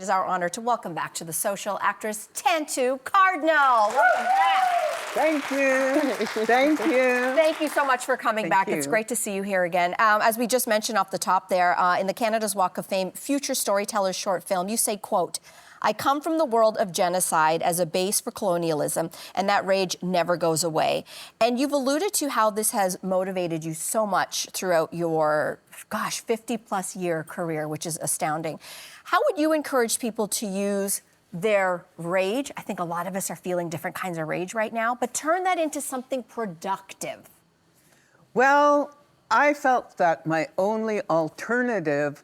It is our honor to welcome back to the social actress Tantoo Cardinal. Welcome back. Thank you. Thank you. Thank you so much for coming back. It's great to see you here again. As we just mentioned off the top there, in the Canada's Walk of Fame Future Storytellers short film, you say, quote, "I come from the world of genocide as a base for colonialism, and that rage never goes away." And you've alluded to how this has motivated you so much throughout your, 50-plus year career, which is astounding. How would you encourage people to use their rage? I think a lot of us are feeling different kinds of rage right now, but turn that into something productive. Well, I felt that my only alternative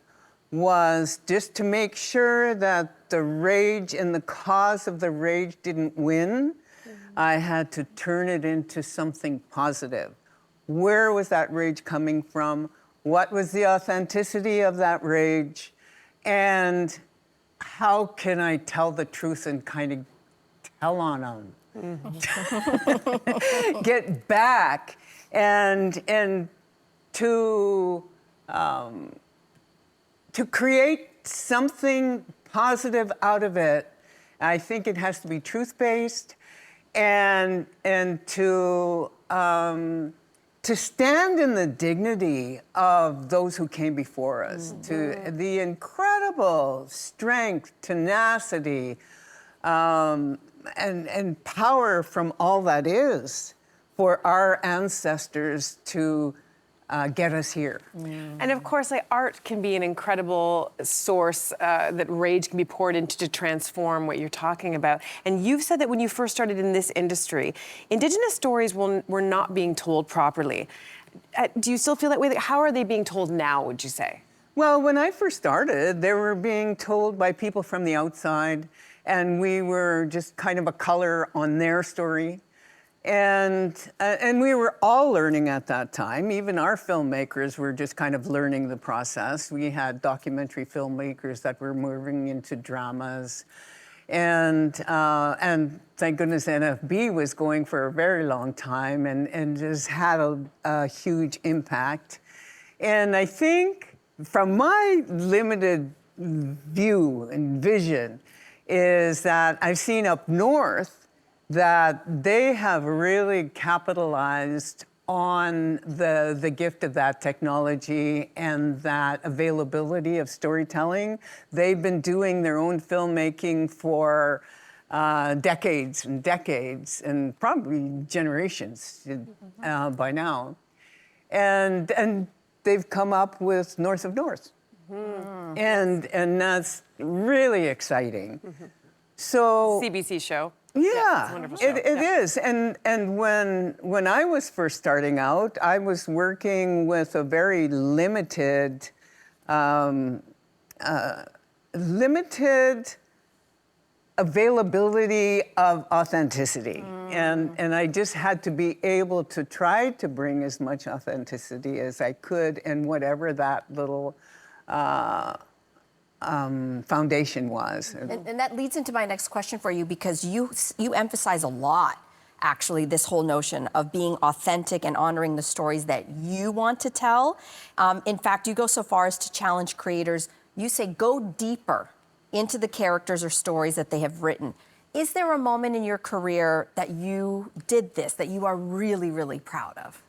was just to make sure that the rage and the cause of the rage didn't win. I had to turn it into something positive. Where was that rage coming from? What was the authenticity of that rage? And how can I tell the truth and kind of tell on them? Get back and to create something positive out of it. I think it has to be truth-based, and to stand in the dignity of those who came before us, to the incredible strength, tenacity, and power from all that is for our ancestors to get us here. And of course, like, art can be an incredible source that rage can be poured into to transform what you're talking about. And you've said that when you first started in this industry, Indigenous stories were not being told properly. Do you still feel that way? How are they being told now, would you say? Well, when I first started, they were being told by people from the outside, and we were just kind of a color on their story. And we were all learning at that time. Even our filmmakers were just kind of learning the process. We had documentary filmmakers that were moving into dramas. And thank goodness NFB was going for a very long time and just had a huge impact. And I think from my limited view and vision is that I've seen up north that they have really capitalized on the gift of that technology and that availability of storytelling. They've been doing their own filmmaking for decades and decades, and probably generations by now. And they've come up with North of North. And that's really exciting. So CBC show. Yeah, it's it is. And when I was first starting out, I was working with a very limited availability of authenticity. And I just had to be able to try to bring as much authenticity as I could in whatever that little foundation was. And that leads into my next question for you, because you emphasize a lot, actually, this whole notion of being authentic and honoring the stories that you want to tell. In fact, you go so far as to challenge creators. You say go deeper into the characters or stories that they have written. Is there a moment in your career that you did this, that you are really, really proud of?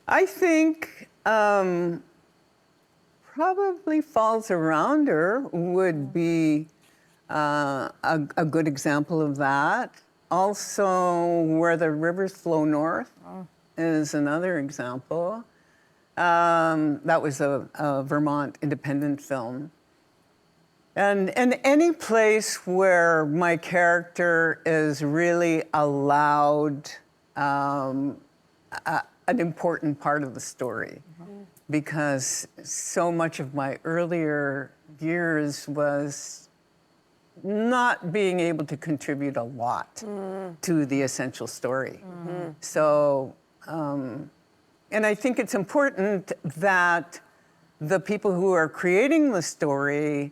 I think probably Falls Around Her would be a good example of that. Also, Where the Rivers Flow North is another example. That was a Vermont independent film. And any place where my character is really allowed an important part of the story. Because so much of my earlier years was not being able to contribute a lot to the essential story. So, and I think it's important that the people who are creating the story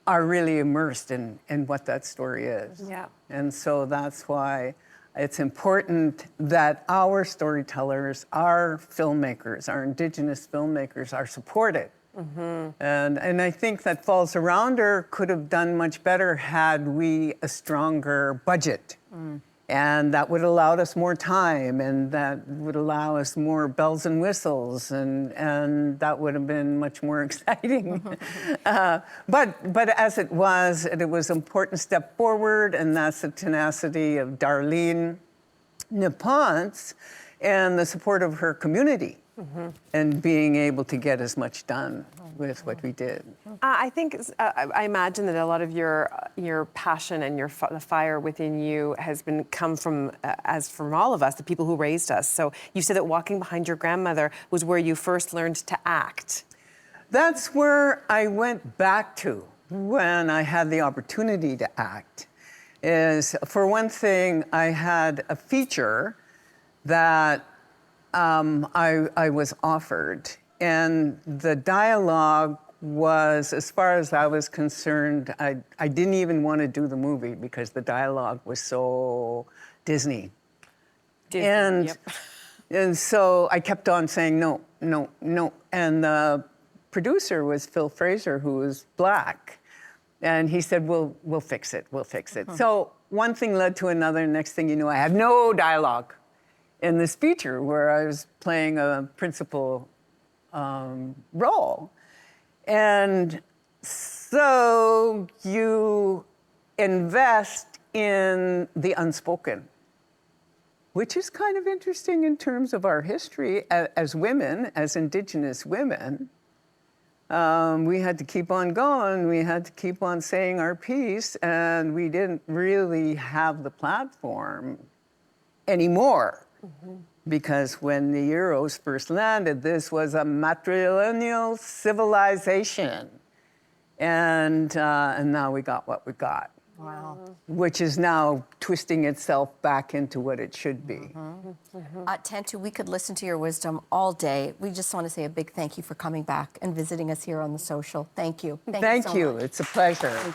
are really immersed in what that story is. Yeah. And so that's why it's important that our storytellers, our filmmakers, our Indigenous filmmakers are supported And I think that Falls Around Her could have done much better had we a stronger budget. And that would have allowed us more time, and that would allow us more bells and whistles, and that would have been much more exciting. But as it was an important step forward, and that's the tenacity of Darlene Nepenthe and the support of her community, and being able to get as much done with what we did. I think, I imagine that a lot of your passion and the fire within you has come from, as from all of us, the people who raised us. So you said that walking behind your grandmother was where you first learned to act. That's where I went back to when I had the opportunity to act. Is, for one thing, I had a feature that I was offered. And the dialogue was, as far as I was concerned, I didn't even want to do the movie because the dialogue was so Disney. And so I kept on saying no, no, no. And the producer was Phil Fraser, who was Black. And he said, we'll fix it, we'll fix it. So one thing led to another. Next thing you know, I had no dialogue in this feature where I was playing a principal role. And so you invest in the unspoken, which is kind of interesting in terms of our history as women, as Indigenous women. We had to keep on going, we had to keep on saying our piece, and we didn't really have the platform anymore. Because when the Euros first landed, this was a matrilineal civilization. And now we got what we got. Wow. Which is now twisting itself back into what it should be. Tantoo, we could listen to your wisdom all day. We just want to say a big thank you for coming back and visiting us here on The Social. Thank you. Thank so you. much. It's a pleasure.